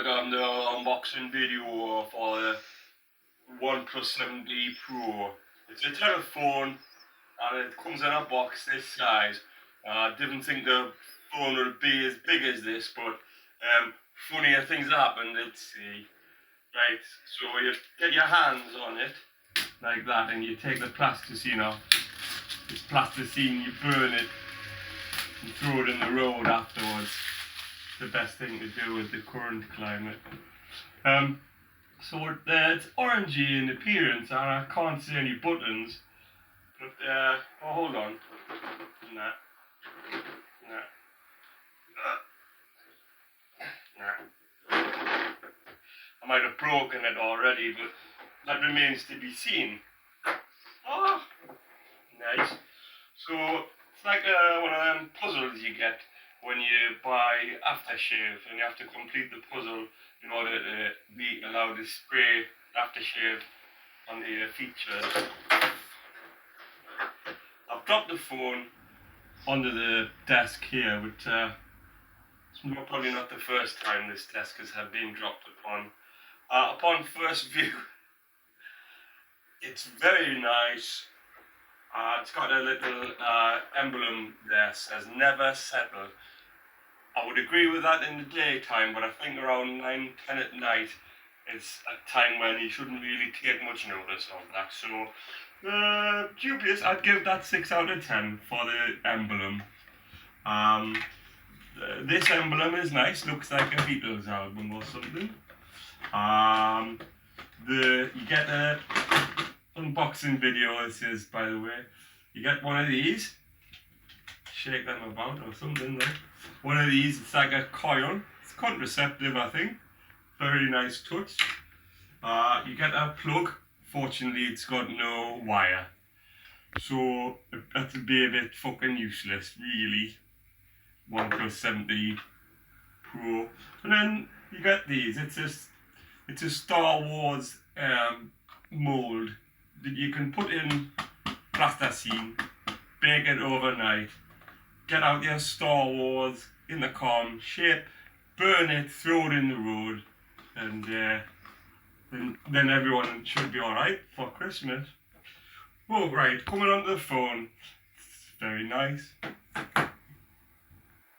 the unboxing video for the Oneplus 7D Pro. It's a telephone and it comes in a box this size. I didn't think the phone would be as big as this, but funnier things happen. Let's see. Right, so you get your hands on it like that, and you take the plasticine off. This plasticine, you burn it and throw it in the road afterwards. The best thing to do with the current climate. So it's orangey in appearance, and I can't see any buttons. But oh, hold on. Nah. I might have broken it already, but that remains to be seen. Oh, nice. So it's like one of them puzzles you get when you buy aftershave, and you have to complete the puzzle in order to be allowed to spray aftershave on the features. I've dropped the phone onto the desk here, but it's probably not the first time this desk has been dropped upon. Upon first view, it's very nice. It's got a little emblem there that says "Never Settle." I would agree with that in the daytime, but I think around 9, 10 at night is a time when you shouldn't really take much notice of that. So, dubious. I'd give that 6 out of 10 for the emblem. This emblem is nice. Looks like a Beatles album or something. You get a unboxing video. This is, by the way, you get one of these. Shake them about or something. Like one of these. It's like a coil. It's contraceptive, I think. Very nice touch. You get a plug. Fortunately, it's got no wire, so that'll be a bit fucking useless, really. Oneplus 7D Pro, and then you get these. It's a Star Wars mold that you can put in plasticine, bake it overnight, get out your Star Wars in the com shape, burn it, throw it in the road, and then everyone should be alright for Christmas. Oh right, coming onto the phone, it's very nice.